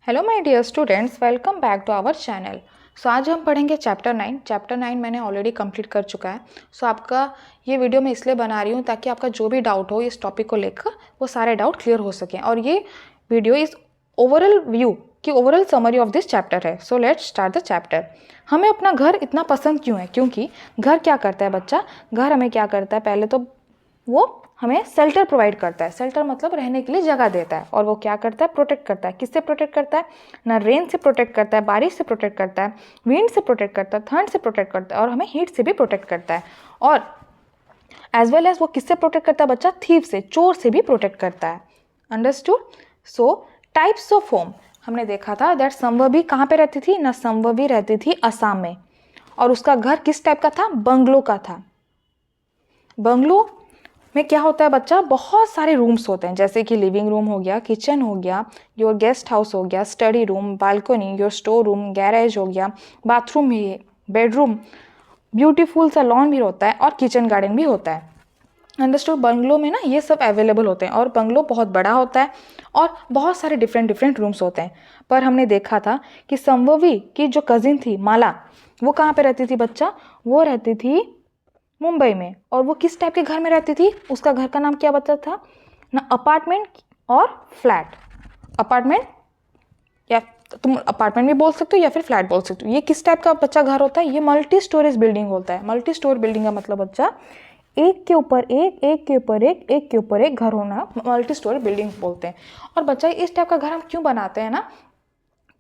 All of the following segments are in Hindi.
Hello my dear students, welcome back to our channel. So आज हम पढ़ेंगे चैप्टर 9। चैप्टर 9 मैंने ऑलरेडी कंप्लीट कर चुका है। सो आपका ये वीडियो मैं इसलिए बना रही हूँ ताकि आपका जो भी डाउट हो इस टॉपिक को लेकर वो सारे डाउट क्लियर हो सकें। और ये वीडियो इस ओवरऑल व्यू की overall summary of this chapter है। So let's start the chapter. हमें अपना घर इतना पसंद क्यों है? क्योंकि घर क्या करता है बच्चा? घर हमें क्या करता है? पहले तो वो हमें शेल्टर प्रोवाइड करता है। शेल्टर मतलब रहने के लिए जगह देता है। और वो क्या करता है? प्रोटेक्ट करता है। किससे प्रोटेक्ट करता है? ना रेन से प्रोटेक्ट करता है, बारिश से प्रोटेक्ट करता है, विंड से प्रोटेक्ट करता है, ठंड से प्रोटेक्ट करता है और हमें हीट से भी प्रोटेक्ट करता है। और एज वेल एज वो किससे प्रोटेक्ट करता है बच्चा? थीफ से, चोर से भी प्रोटेक्ट करता है। Understood? So types of home हमने देखा था दैट संभवी कहाँ पे रहती थी? ना संभवी रहती थी असम में। और उसका घर किस टाइप का था? बंगलो का था। बंगलो में क्या होता है बच्चा? बहुत सारे रूम्स होते हैं, जैसे कि लिविंग रूम हो गया, किचन हो गया, योर गेस्ट हाउस हो गया, study room, balcony, your store room, garage हो गया, बाथरूम भी, बेडरूम, ब्यूटीफुल सा लॉन भी होता है और किचन गार्डन भी होता है। अंडरस्टूड? बंगलो में ना ये सब अवेलेबल होते हैं और बंगलो बहुत बड़ा होता है और बहुत सारे डिफरेंट डिफरेंट रूम्स होते हैं। पर हमने देखा था कि संभवी की जो कजिन थी माला, वो कहाँ पे रहती थी बच्चा? वो रहती थी मुंबई में। और वो किस टाइप के घर में रहती थी? उसका घर का नाम क्या बता था? ना अपार्टमेंट और फ्लैट। अपार्टमेंट या तुम अपार्टमेंट भी बोल सकते हो या फिर फ्लैट बोल सकते हो। ये किस टाइप का बच्चा घर होता है? ये मल्टी स्टोरेज बिल्डिंग होता है। मल्टी स्टोर बिल्डिंग का मतलब बच्चा एक के ऊपर एक, एक के ऊपर एक, एक के ऊपर एक घर होना मल्टी स्टोरी बिल्डिंग बोलते हैं। और बच्चा इस टाइप का घर हम क्यों बनाते हैं ना,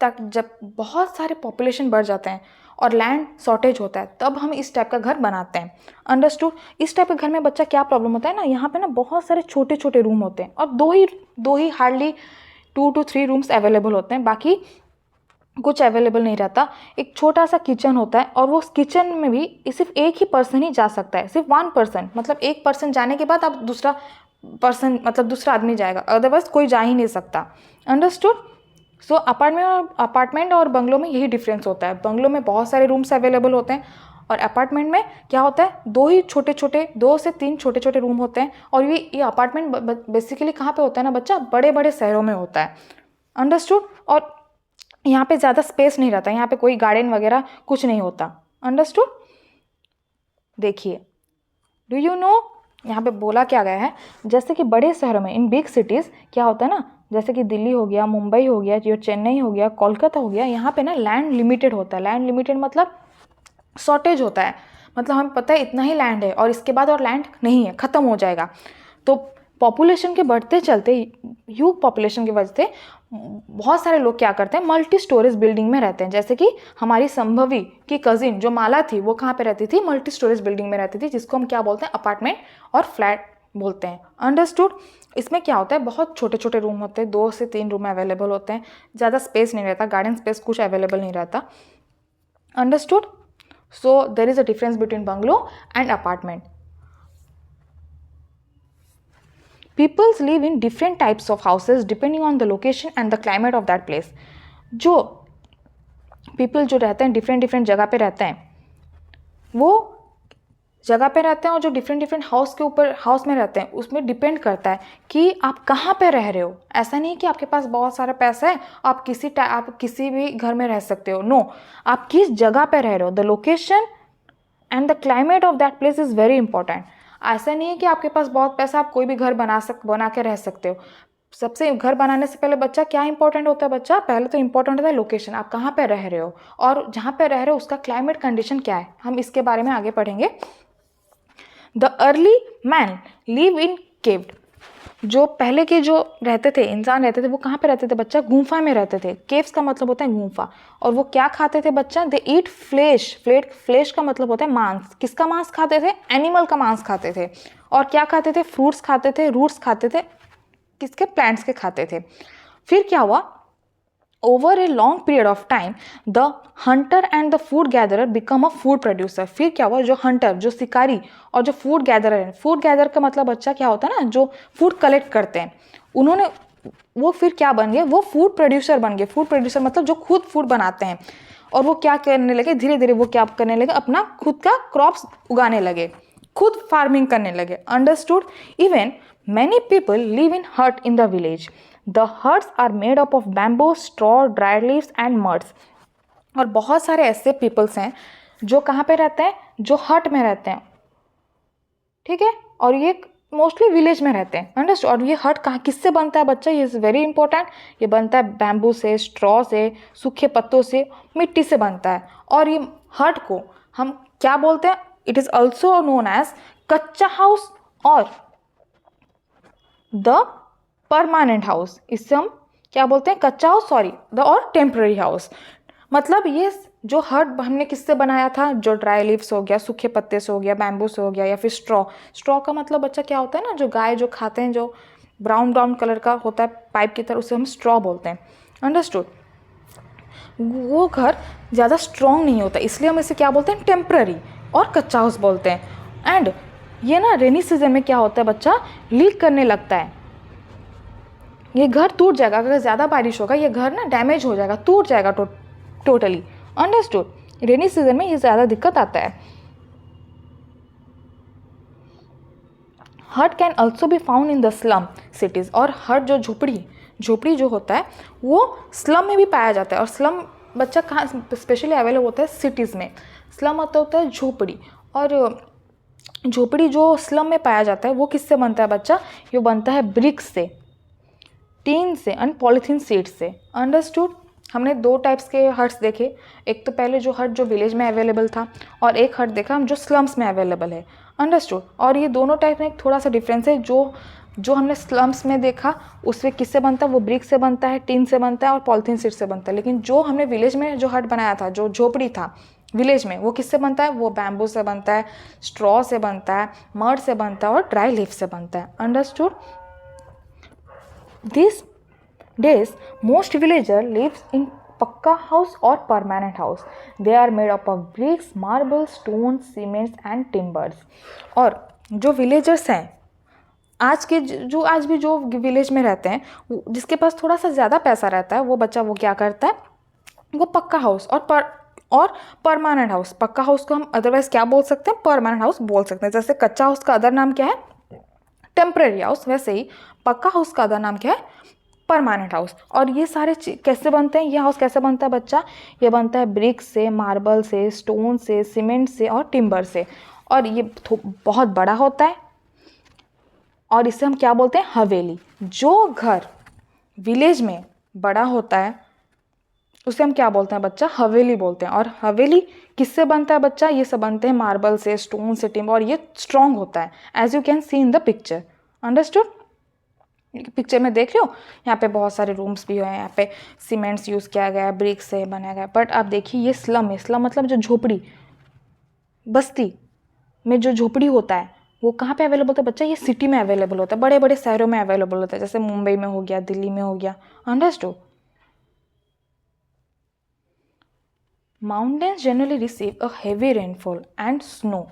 ताकि जब बहुत सारे पॉपुलेशन बढ़ जाते हैं और लैंड शॉर्टेज होता है तब हम इस टाइप का घर बनाते हैं। अंडरस्टूड? इस टाइप के घर में बच्चा क्या प्रॉब्लम होता है ना, यहाँ पे ना बहुत सारे छोटे छोटे रूम होते हैं और दो ही हार्डली 2 to 3 रूम्स अवेलेबल होते हैं, बाकी कुछ अवेलेबल नहीं रहता। एक छोटा सा किचन होता है और वो किचन में भी सिर्फ एक ही पर्सन ही जा सकता है, सिर्फ 1 पर्सन। मतलब एक पर्सन जाने के बाद अब दूसरा पर्सन मतलब दूसरा आदमी जाएगा, अदरवाइज कोई जा ही नहीं सकता। अंडरस्टूड? सो अपार्टमेंट और बंगलो में यही डिफरेंस होता है। बंगलो में बहुत सारे रूम्स अवेलेबल होते हैं और अपार्टमेंट में क्या होता है? 2 से 3 छोटे छोटे रूम होते हैं। और ये अपार्टमेंट बेसिकली कहाँ पे होता है ना बच्चा? बड़े बड़े शहरों में होता है। अंडरस्टूड? और यहाँ पे ज़्यादा स्पेस नहीं रहता, यहाँ पे कोई गार्डन वगैरह कुछ नहीं होता। अंडरस्टूड? देखिए, डू यू नो यहाँ पे बोला क्या गया है? जैसे कि बड़े शहरों में, इन बिग सिटीज़ क्या होता है ना, जैसे कि दिल्ली हो गया, मुंबई हो गया, जो चेन्नई हो गया, कोलकाता हो गया, यहाँ पे ना लैंड लिमिटेड होता है। लैंड लिमिटेड मतलब शॉर्टेज होता है। मतलब हमें पता है इतना ही लैंड है और इसके बाद और लैंड नहीं है, ख़त्म हो जाएगा। तो पॉपुलेशन के बढ़ते चलते, ह्यूज पॉपुलेशन की वजह से बहुत सारे लोग क्या करते हैं? मल्टी स्टोरेज बिल्डिंग में रहते हैं। जैसे कि हमारी संभवी की कजिन जो माला थी वो कहाँ पे रहती थी? मल्टी स्टोरेज बिल्डिंग में रहती थी, जिसको हम क्या बोलते हैं? अपार्टमेंट और फ्लैट बोलते हैं। अंडरस्टूड? इसमें क्या होता है? बहुत छोटे छोटे रूम होते हैं, 2 से 3 रूम अवेलेबल होते हैं, ज़्यादा स्पेस नहीं रहता, गार्डन स्पेस कुछ अवेलेबल नहीं रहता। Understood? So there is a difference between bungalow and apartment. Peoples live in different types of houses depending on the location and the climate of that place. जो people जो रहते हैं डिफरेंट डिफरेंट जगह पे रहते हैं, वो जगह पे रहते हैं और जो डिफरेंट डिफरेंट हाउस में रहते हैं उसमें डिपेंड करता है कि आप कहाँ पे रह रहे हो। ऐसा नहीं कि आपके पास बहुत सारा पैसा है आप किसी भी घर में रह सकते हो। नो, आप किस जगह पे रह रहे हो, the location and the climate of that place is very important. ऐसा नहीं है कि आपके पास बहुत पैसा आप कोई भी घर बना के रह सकते हो। सबसे घर बनाने से पहले बच्चा क्या इंपॉर्टेंट होता है बच्चा? पहले तो इंपॉर्टेंट होता है लोकेशन, आप कहाँ पे रह रहे हो और जहाँ पे रह रहे हो उसका क्लाइमेट कंडीशन क्या है। हम इसके बारे में आगे पढ़ेंगे। The early man live in caved. जो पहले के जो रहते थे, इंसान रहते थे, वो कहाँ पे रहते थे बच्चा? गुफा में रहते थे। केव्स का मतलब होता है गुफा। और वो क्या खाते थे बच्चा? दे ईट फ्लेश। फ्लेश का मतलब होता है मांस। किसका मांस खाते थे? एनिमल का मांस खाते थे। और क्या खाते थे? फ्रूट्स खाते थे, रूट्स खाते थे, किसके? प्लांट्स के खाते थे। फिर क्या हुआ? Over a long period of time the Hunter and the food gatherer become a food producer. फिर क्या हुआ? जो हंटर, जो शिकारी और जो फूड गैदरर है, फूड गैदर का मतलब बच्चा क्या होता है ना, जो फूड कलेक्ट करते हैं, उन्होंने वो फिर क्या बन गए? वो फूड प्रोड्यूसर बन गए। फूड प्रोड्यूसर मतलब जो खुद फूड बनाते हैं। और वो क्या करने लगे? धीरे धीरे वो क्या करने लगे? अपना खुद का क्रॉप्स उगाने लगे, खुद फार्मिंग करने लगे। Understood? Even many people live in hut in the village. The huts are made up of bamboo, straw, dry leaves and muds. और बहुत सारे ऐसे पीपल्स हैं जो कहाँ पे रहते हैं, जो हट में रहते हैं, ठीक है, और ये मोस्टली विलेज में रहते हैं, अंडरस्टैंड। और ये हट कहाँ किससे बनता है बच्चा, ये इज़ वेरी इंपॉर्टेंट। ये बनता है बैम्बू से, स्ट्रॉ से, सूखे पत्तों से, मिट्टी से बनता है। और ये हट को हम क्या बोलते हैं, it is also known as kaccha house और द परमानेंट हाउस। इससे हम क्या बोलते हैं, कच्चा हाउस, सॉरी, द और टेम्पररी हाउस। मतलब ये जो हट हमने किससे बनाया था, जो ड्राई लीव्स हो गया, सूखे पत्ते से हो गया, बैम्बू से हो गया, या फिर स्ट्रॉ। स्ट्रॉ का मतलब बच्चा क्या होता है ना, जो गाय जो खाते हैं, जो ब्राउन ब्राउन कलर का होता है पाइप की तरह, उसे हम स्ट्रॉ बोलते हैं, अंडरस्टूड। वो घर ज़्यादा स्ट्रॉन्ग नहीं होता, इसलिए हम इसे क्या बोलते हैं, टेम्पररी और कच्चा हाउस बोलते हैं। एंड ये ना रेनी सीजन में क्या होता है बच्चा, लीक करने लगता है, ये घर टूट जाएगा, अगर ज़्यादा बारिश होगा ये घर ना डैमेज हो जाएगा, टूट जाएगा टोटली, अंडरस्टूड। रेनी सीजन में ये ज़्यादा दिक्कत आता है। हट can also be found in the slum cities. और हट जो झोपड़ी जो होता है वो स्लम में भी पाया जाता है। और स्लम बच्चा कहाँ स्पेशली अवेलेबल होता है, सिटीज़ में। स्लम होता है झोपड़ी, और झोपड़ी जो स्लम में पाया जाता है वो किससे बनता है बच्चा, ये बनता है ब्रिक्स से, टीन से एंड पॉलीथीन सीड से, अंडरस्टूड। हमने दो टाइप्स के हट्स देखे, एक तो पहले जो हट जो विलेज में अवेलेबल था, और एक हट देखा हम जो स्लम्स में अवेलेबल है, अंडरस्टूड। और ये दोनों टाइप में एक थोड़ा सा डिफरेंस है। जो हमने स्लम्स में देखा उसमें किससे बनता है, वो ब्रिक से बनता है, टीन से बनता है और पॉलीथीन सीड से बनता है। लेकिन जो हमने विलेज में जो हट बनाया था, जो झोपड़ी था विलेज में, वो किससे बनता है, वो बैम्बू से बनता है, स्ट्रॉ से बनता है, मड से बनता है और ड्राई लीफ से बनता है, understood. This days most villager lives in pakka house or permanent house. They are made up of bricks, marble, stones, cements and timbers. और जो villagers हैं आज के जो आज भी जो विलेज में रहते हैं, जिसके पास थोड़ा सा ज़्यादा पैसा रहता है, वो बच्चा वो क्या करता है, वो पक्का हाउस और परमानेंट हाउस। पक्का हाउस को हम अदरवाइज क्या बोल सकते हैं, परमानेंट हाउस बोल सकते हैं। जैसे कच्चा हाउस का अदर नाम क्या है, टेम्पररी हाउस, वैसे ही पक्का हाउस का अदर नाम क्या है, परमानेंट हाउस। और ये सारे कैसे बनते हैं, ये हाउस कैसे बनता है बच्चा, ये बनता है ब्रिक से, मार्बल से, स्टोन से, सीमेंट से और टिम्बर से। और ये बहुत बड़ा होता है, और इसे हम क्या बोलते हैं, हवेली। जो घर विलेज में बड़ा होता है उसे हम क्या बोलते हैं बच्चा, हवेली बोलते हैं। और हवेली किससे बनता है बच्चा, ये सब बनते हैं मार्बल से, स्टोन से, टिम्बर, और ये स्ट्रॉन्ग होता है, as you can see in the picture, understood. Picture में देख लो, यहाँ पे बहुत सारे रूम्स भी हैं, यहाँ पे सीमेंट्स यूज़ किया गया है, ब्रिक से बनाया गया। बट आप देखिए ये स्लम है, स्लम मतलब जो झोपड़ी, बस्ती में जो झोपड़ी होता है वो कहाँ पे अवेलेबल होता है बच्चा, ये सिटी में अवेलेबल होता है, बड़े बड़े शहरों में अवेलेबल होता है, जैसे मुंबई में हो गया, दिल्ली में हो गया, understood. Mountains generally receive a heavy rainfall and snow.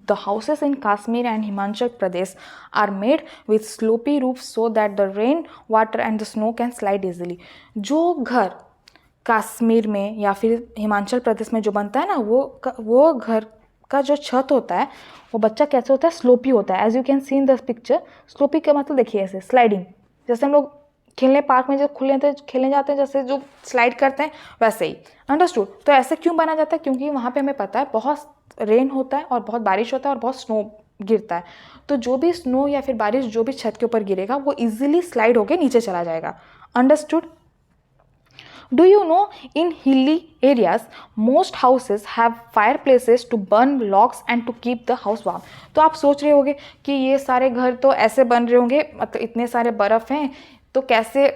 The houses in Kashmir and Himachal Pradesh are made with slopy roofs so that the rain, water and the snow can slide easily. जो घर कश्मीर में या फिर हिमाचल प्रदेश में जो बनता है ना, वो घर का जो छत होता है वो बच्चा कैसे होता है, स्लोपी होता है। As you can see in this picture, sloppy का मतलब देखिए ऐसे स्लाइडिंग, जैसे हम लोग खेलने पार्क में जो खुले थे खेलने जाते हैं, जैसे जो स्लाइड करते हैं वैसे ही, अंडरस्टूड। तो ऐसे क्यों बना जाता है, क्योंकि वहाँ पे हमें पता है बहुत रेन होता है और बहुत बारिश होता है और बहुत स्नो गिरता है। तो जो भी स्नो या फिर बारिश जो भी छत के ऊपर गिरेगा वो इजीली स्लाइड होके नीचे चला जाएगा, understood. Do you know in hilly areas most houses have fireplaces to burn logs and to keep the house warm. तो आप सोच रहे होंगे कि ये सारे घर तो ऐसे बन रहे होंगे, मतलब इतने सारे बर्फ़ हैं तो कैसे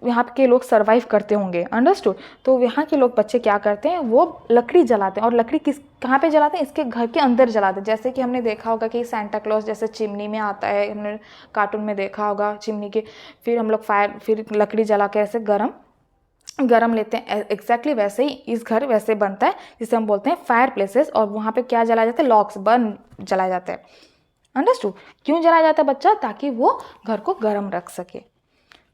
यहाँ के लोग सर्वाइव करते होंगे, अंडरस्टूड। तो यहाँ के लोग बच्चे क्या करते हैं, वो लकड़ी जलाते हैं। और लकड़ी कहाँ पे जलाते हैं, इसके घर के अंदर जलाते हैं। जैसे कि हमने देखा होगा कि सांता क्लॉज जैसे चिमनी में आता है, हमने कार्टून में देखा होगा चिमनी के, फिर हम लोग फिर लकड़ी जला के ऐसे गरम लेते हैं। एग्जैक्टली वैसे ही इस घर वैसे बनता है, जिसे हम बोलते हैं फायर प्लेसेस। और वहाँ पे क्या जलाया जाता है, लॉग्स बर्न जलाया जाता है, अंडरस्टूड। क्यों जलाया जाता है बच्चा, ताकि वो घर को गर्म रख सके।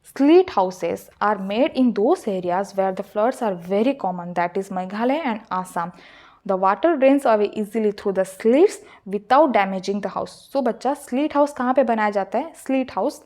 Sleet houses are made in those areas where the floods are very common, that is Meghalaya and Assam. The water drains away easily through the sleets without damaging the house. So बच्चा स्लीट हाउस कहाँ पे बनाया जाता है, स्लीट हाउस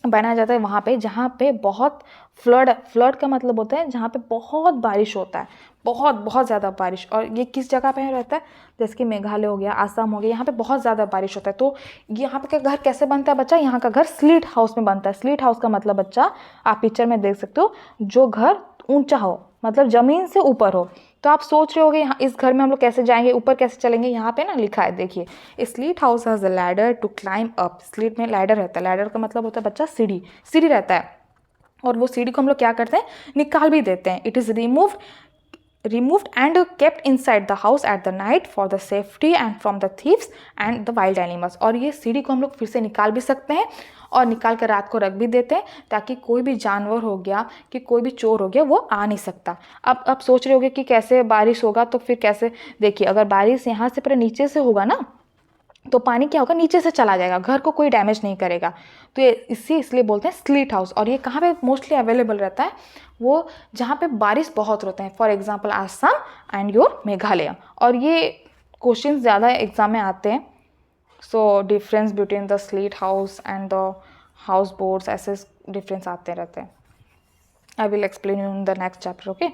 बनाया जाता है वहाँ पे जहाँ पे बहुत फ्लड का मतलब होता है जहाँ पे बहुत बारिश होता है, बहुत बहुत ज़्यादा बारिश। और ये किस जगह पे रहता है, जैसे कि मेघालय हो गया, आसाम हो गया, यहाँ पे बहुत ज़्यादा बारिश होता है। तो यहाँ पे का घर कैसे बनता है बच्चा, यहाँ का घर स्लीट हाउस में बनता है। स्लीट हाउस का मतलब बच्चा आप पिक्चर में देख सकते हो, जो घर ऊंचा हो, मतलब ज़मीन से ऊपर हो। तो आप सोच रहे होगे यहाँ इस घर में हम लोग कैसे जाएंगे, ऊपर कैसे चलेंगे। यहाँ पे ना लिखा है, देखिए, stilt house has a ladder to climb up. Stilt में लैडर रहता है, लैडर का मतलब होता है बच्चा सीढ़ी, सीढ़ी रहता है। और वो सीढ़ी को हम लोग क्या करते हैं, निकाल भी देते हैं। It is removed and kept inside the house at the night for the safety and from the thieves and the wild animals। और ये सीढ़ी को हम लोग फिर से निकाल भी सकते हैं और निकाल कर रात को रख भी देते हैं, ताकि कोई भी जानवर हो गया कि कोई भी चोर हो गया वो आ नहीं सकता। अब आप सोच रहे होगे कि कैसे बारिश होगा, तो फिर कैसे, देखिए, अगर बारिश यहाँ से पूरे नीचे से होगा ना, तो पानी क्या होगा, नीचे से चला जाएगा, घर को कोई डैमेज नहीं करेगा। तो ये इसलिए बोलते हैं स्लीट हाउस। और ये कहाँ पे मोस्टली अवेलेबल रहता है, वो जहाँ पे बारिश बहुत होते हैं, for example Assam and your Meghalaya. और ये क्वेश्चन ज़्यादा एग्जाम में आते हैं। So difference between the slit house and the house boats, ऐसे डिफरेंस आते रहते हैं। I will explain you in the next chapter, okay?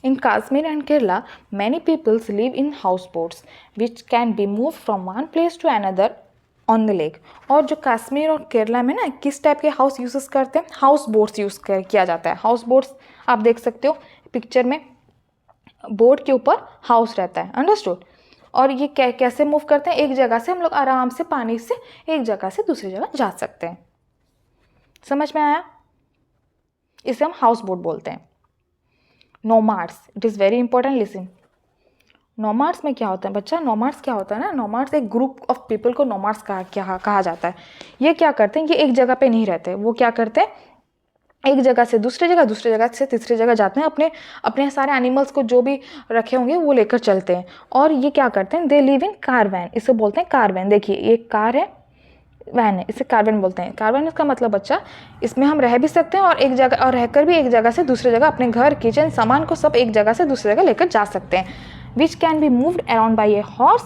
In Kashmir and Kerala, many peoples live in houseboats, which can be moved from one place to another on the lake। और जो कश्मीर और केरला में ना किस टाइप के हाउस यूज़ करते हैं, हाउस बोट्स किया जाता है। हाउस बोट्स आप देख सकते हो पिक्चर में, बोट के ऊपर हाउस रहता है, अंडरस्टूड। और ये कैसे मूव करते हैं, एक जगह से हम लोग आराम से पानी से एक जगह से दूसरी जगह जा सकते हैं। समझ में आया, इसे हम हाउस बोट बोलते हैं। Nomads, it is very important, listen. Nomads में क्या होता है बच्चा, नोमाड्स क्या होता है ना, नोमाड्स एक ग्रुप ऑफ पीपल को नोमाड्स कहा जाता है। ये क्या करते हैं, ये एक जगह पे नहीं रहते, वो क्या करते हैं, एक जगह से दूसरी जगह से तीसरी जगह जाते हैं। अपने अपने सारे एनिमल्स को जो भी रखे होंगे वो लेकर चलते हैं। और ये क्या करते हैं, दे लिव इन कारवैन, इसे बोलते हैं कारवैन। देखिए, ये कार है, वैन है, इसे कार्बन बोलते हैं। कार्बन इसका मतलब बच्चा, इसमें हम रह भी सकते हैं और एक जगह और रहकर भी एक जगह से दूसरी जगह अपने घर, किचन, सामान को सब एक जगह से दूसरी जगह लेकर जा सकते हैं। विच can be moved around by a horse,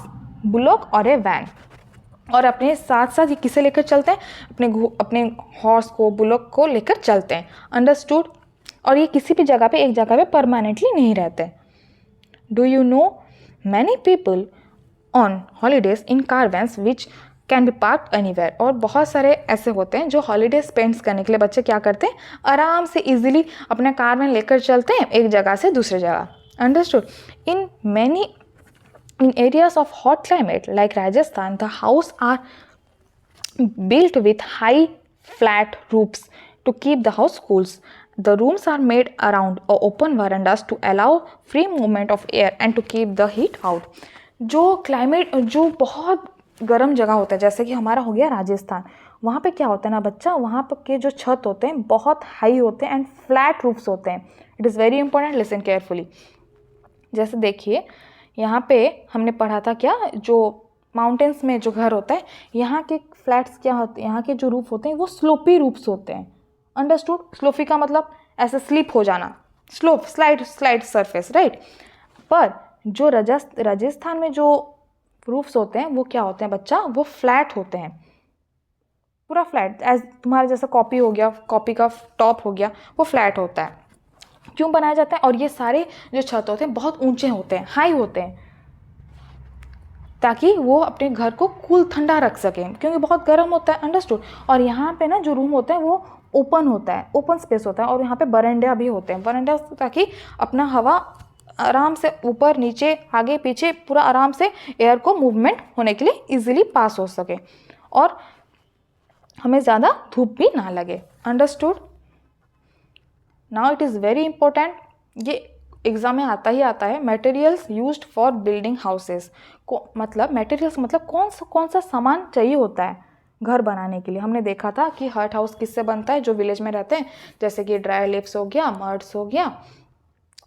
bullock और ए वैन। और अपने साथ साथ ये किसे लेकर चलते हैं, अपने हॉर्स को, बुलॉक को लेकर चलते हैं, अंडरस्टूड। और ये किसी भी जगह पे एक जगह पे परमानेंटली नहीं रहते। Do you know many people on holidays in caravans which can be park anywhere. और बहुत सारे ऐसे होते हैं जो हॉलीडे स्पेंड्स करने के लिए बच्चे क्या करते हैं, आराम से इजीली अपना कार में लेकर चलते हैं एक जगह से दूसरी जगह, understood. In areas of hot climate like Rajasthan, the house are built with high flat roofs to keep the house cool। The rooms are made around open verandas to allow free movement of air and to keep the heat out। जो बहुत गर्म जगह होता है, जैसे कि हमारा हो गया राजस्थान, वहाँ पे क्या होता है ना बच्चा, वहाँ पे के जो छत होते हैं बहुत हाई होते हैं एंड फ्लैट रूफ्स होते हैं। It is very important, listen carefully. जैसे देखिए, यहाँ पे हमने पढ़ा था क्या, जो माउंटेन्स में जो घर होता है, यहाँ के फ्लैट्स क्या होते हैं, यहाँ के जो रूफ होते हैं वो स्लोपी रूफ्स होते हैं, अंडरस्टूड। स्लोपी का मतलब ऐसे स्लिप हो जाना, स्लोप, स्लाइड सरफेस, राइट। पर जो राजस्थान में जो रूफ्स होते हैं वो क्या होते हैं बच्चा, वो फ्लैट होते हैं, पूरा फ्लैट, एज तुम्हारा जैसा कॉपी हो गया, कॉपी का टॉप हो गया, वो फ्लैट होता है। क्यों बनाया जाता है, और ये सारे जो छत होते हैं बहुत ऊंचे होते हैं, हाई होते हैं, ताकि वो अपने घर को कूल ठंडा रख सकें, क्योंकि बहुत गर्म होता है, अंडरस्टूड। और यहाँ पे ना जो रूम होता है वो ओपन होता है, ओपन स्पेस होता है, और यहाँ पे बरंडा भी होते हैं, बरंडा, ताकि अपना हवा आराम से ऊपर नीचे आगे पीछे पूरा आराम से एयर को मूवमेंट होने के लिए इजीली पास हो सके, और हमें ज़्यादा धूप भी ना लगे, understood. Now it is very important, ये एग्जाम में आता ही आता है, materials used for building houses को, मतलब मटेरियल्स मतलब कौन सा सामान चाहिए होता है घर बनाने के लिए। हमने देखा था कि हट हाउस किससे बनता है, जो विलेज में रहते हैं, जैसे कि ड्राई लीव्स हो गया, मड्स हो गया,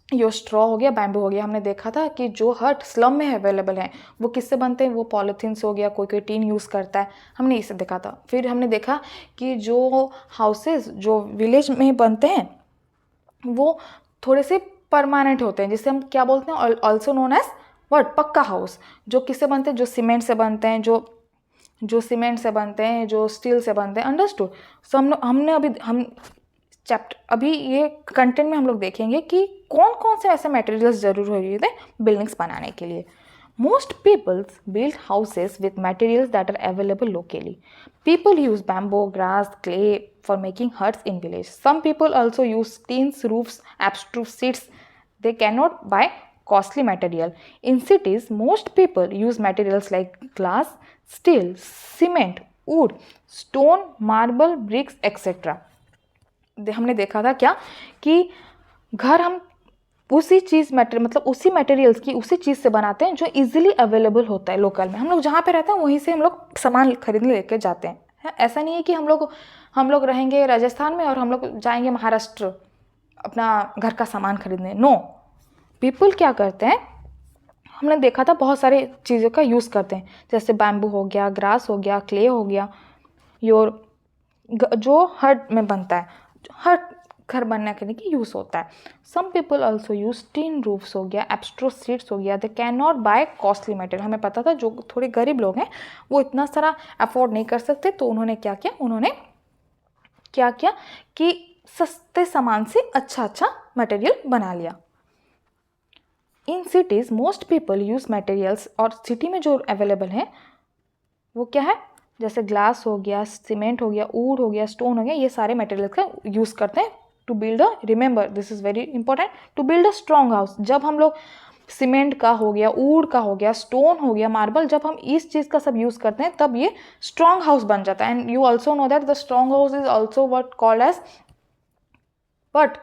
यो स्ट्रॉ हो गया, बैम्बू हो गया। हमने देखा था कि जो हट स्लम में अवेलेबल हैं वो किससे बनते हैं, वो पॉलीथीन्स हो गया, कोई कोई टीन यूज़ करता है, हमने इसे देखा था। फिर हमने देखा कि जो हाउसेस जो विलेज में बनते हैं वो थोड़े से परमानेंट होते हैं, जिसे हम क्या बोलते हैं, ऑल्सो नोन एज व्हाट, पक्का हाउस। जो किससे बनते हैं, जो सीमेंट से बनते हैं, जो जो सीमेंट से बनते हैं, जो स्टील से बनते हैं, अंडरस्टूड। सो हमने अभी ये कंटेंट में हम लोग देखेंगे कि कौन कौन से ऐसे मटेरियल्स जरूर हो रहे थे बिल्डिंग्स बनाने के लिए। Most peoples build houses with materials that are available locally. People use bamboo, grass, clay for making huts in village. Some people also use tins, roofs, abstruse seats. They cannot buy costly material. In cities, most people use materials like glass, steel, cement, wood, stone, marble, bricks, etc. हमने देखा था क्या कि घर हम उसी मटेरियल्स की उसी चीज़ से बनाते हैं जो इजीली अवेलेबल होता है लोकल में। हम लोग जहाँ पे रहते हैं वहीं से हम लोग सामान खरीदने लेके जाते हैं। ऐसा नहीं है कि हम लोग रहेंगे राजस्थान में और हम लोग जाएंगे महाराष्ट्र अपना घर का सामान खरीदने। नो, पीपल क्या करते हैं, हमने देखा था बहुत सारे चीज़ों का यूज़ करते हैं, जैसे बैम्बू हो गया, ग्रास हो गया, क्ले हो गया, जो हट में बनता है, हट घर बनने के लिए यूज़ होता है। Some people also use tin roofs हो गया, एब्स्ट्रोस सीट्स हो गया। They can not buy costly material. हमें पता था जो थोड़े गरीब लोग हैं वो इतना सारा अफोर्ड नहीं कर सकते, तो उन्होंने क्या किया कि सस्ते सामान से अच्छा मटेरियल बना लिया। In cities most people use materials, और सिटी में जो अवेलेबल है वो क्या है, जैसे ग्लास हो गया, सीमेंट हो गया, वुड हो गया, स्टोन हो गया, ये सारे मटेरियल्स का यूज़ करते हैं to build remember this is very important, to build a strong house. जब हम लोग सीमेंट का हो गया, वुड का हो गया, स्टोन हो गया, मार्बल, जब हम इस चीज़ का सब यूज़ करते हैं तब ये स्ट्रॉन्ग हाउस बन जाता है। And you also know that the strong house is also what called as what?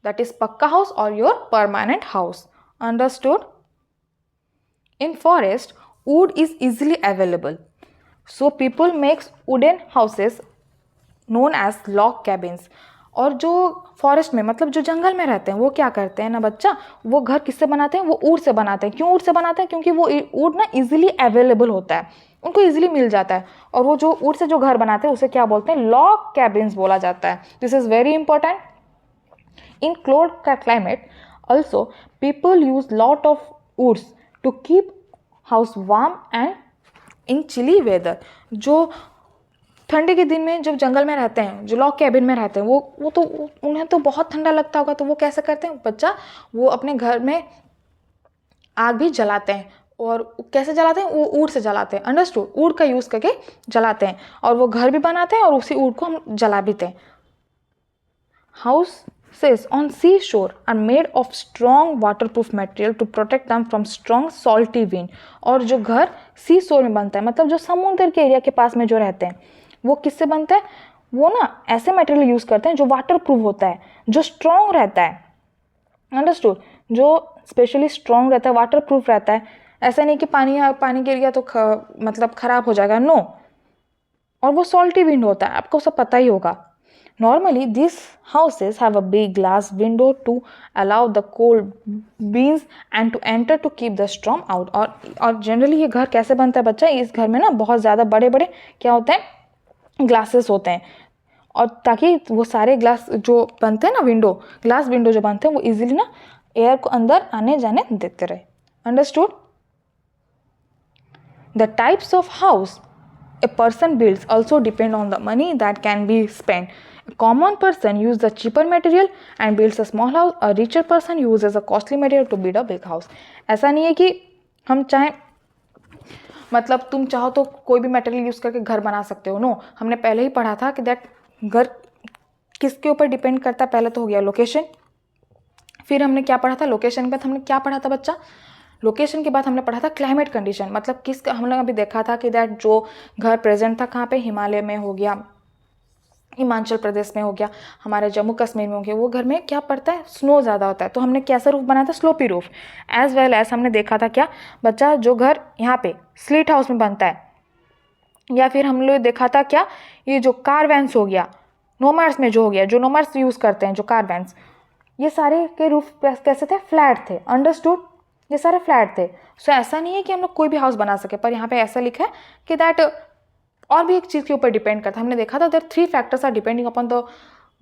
That is pakka house or your permanent house. Understood? In forest, wood is easily available. So people makes wooden houses known as log cabins. और जो फॉरेस्ट में जो जंगल में रहते हैं वो क्या करते हैं ना बच्चा, वो घर किससे बनाते हैं, वो वुड से बनाते हैं। क्यों वुड से बनाते हैं? क्योंकि वो वुड ना इजीली अवेलेबल होता है, उनको इजीली मिल जाता है। और वो जो वुड से जो घर बनाते हैं उसे क्या बोलते हैं, लॉग कैबिन्स बोला जाता है। This is very important. In cold climate, also people use lot of woods to keep house warm and in chilly weather. जो ठंडी के दिन में जब जंगल में रहते हैं, जो लॉग कैबिन में रहते हैं, वो तो उन्हें तो बहुत ठंडा लगता होगा, तो वो कैसे करते हैं बच्चा, वो अपने घर में आग भी जलाते हैं। और कैसे जलाते हैं, वो वुड से जलाते हैं। अंडरस्टूड? वुड का यूज़ करके जलाते हैं और वो घर भी बनाते हैं और उसी वुड को हम जला भी दें। Houses on seashore are made of strong waterproof material to protect them from strong salty wind. और जो घर सी शोर में बनता है, जो समुद्र के एरिया के पास में जो रहते हैं, वो किससे बनता है, वो ना ऐसे मटेरियल यूज़ करते हैं जो वाटरप्रूफ होता है, जो स्ट्रॉन्ग रहता है। अंडरस्टूड? जो स्पेशली स्ट्रॉन्ग रहता है, वाटरप्रूफ रहता है। ऐसा नहीं कि पानी गिर गया तो खराब हो जाएगा, नो। और वो सॉल्टी विंड होता है, आपको सब पता ही होगा। Normally, these houses have a big glass window to allow the cold breeze and to enter to keep the storm out. और जनरली ये घर कैसे बनता है बच्चा, इस घर में ना बहुत ज़्यादा बड़े बड़े क्या होते हैं, ग्लासेस होते हैं, और ताकि वो सारे ग्लास जो बनते हैं ना, ग्लास विंडो जो बनते हैं, वो इजीली ना एयर को अंदर आने जाने देते रहे। Understood? The types of house a person builds also depend on the money that can be spent. A common person uses the cheaper material and builds a small house. A richer person uses a costly material to build a big house. ऐसा नहीं है कि हम चाहें तुम चाहो तो कोई भी मटेरियल यूज़ करके घर बना सकते हो। नो, हमने पहले ही पढ़ा था कि दैट घर किसके ऊपर डिपेंड करता है। पहले तो हो गया लोकेशन, फिर हमने क्या पढ़ा था, लोकेशन के बाद हमने क्या पढ़ा था बच्चा, लोकेशन के बाद हमने पढ़ा था क्लाइमेट कंडीशन। हम लोग अभी देखा था कि दैट जो घर प्रेजेंट था कहाँ पे, हिमालय में हो गया, हिमाचल प्रदेश में हो गया, हमारे जम्मू कश्मीर में हो गया, वो घर में क्या पड़ता है, स्नो ज़्यादा होता है। तो हमने कैसा रूफ बनाया था, sloppy roof. As well as हमने देखा था क्या बच्चा, जो घर यहाँ पे स्लीट हाउस में बनता है, या फिर हम लोग देखा था क्या, ये जो कारवैन्स हो गया, नोमर्स में जो हो गया, जो नोमर्स यूज़ करते हैं, जो कारवैन्स, ये सारे के रूफ कैसे थे, फ्लैट थे। अंडरस्टूड? ये सारे फ्लैट थे। सो ऐसा नहीं है कि हम लोग कोई भी हाउस बना सके, पर यहाँ पे ऐसा लिखा है कि दैट और भी एक चीज़ के ऊपर डिपेंड करता है। हमने देखा था that 3 factors are depending upon the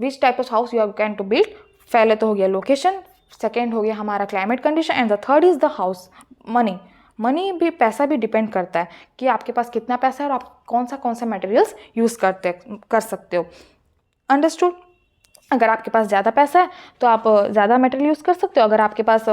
which type of house you are can to build. पहले तो हो गया लोकेशन, सेकेंड हो गया हमारा climate condition, and the third is the house money, money भी, पैसा भी डिपेंड करता है कि आपके पास कितना पैसा है और आप कौन सा मटेरियल्स यूज़ कर सकते हो। अंडरस्टूड? अगर आपके पास ज़्यादा पैसा है तो आप ज़्यादा मटेरियल यूज़ कर सकते हो, अगर आपके पास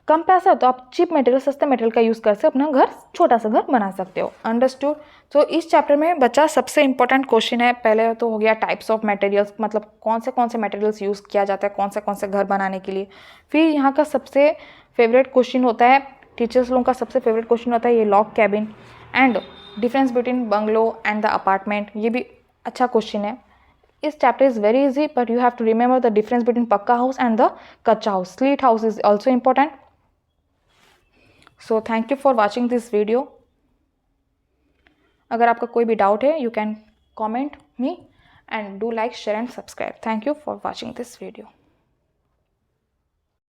कम पैसा है तो आप चीप मटेरियल, सस्ते मटेरियल का यूज़ करके अपना घर, छोटा सा घर बना सकते हो। अंडरस्टूड? तो इस चैप्टर में बच्चा सबसे इंपॉर्टेंट क्वेश्चन है, पहले तो हो गया टाइप्स ऑफ मटेरियल्स, मतलब कौन से मटेरियल्स यूज़ किया जाता है कौन से घर बनाने के लिए। फिर यहाँ का सबसे फेवरेट क्वेश्चन होता है, टीचर्स लोगों का सबसे फेवरेट क्वेश्चन होता है ये log cabin and difference between bungalow and the apartment. ये भी अच्छा क्वेश्चन है। This chapter is very easy, but you have to remember the difference between pakka house and the kacha house. Sleet house is also important. So thank you for watching this video. अगर आपका कोई भी डाउट है, you can comment me and do like, share and subscribe. Thank you for watching this video.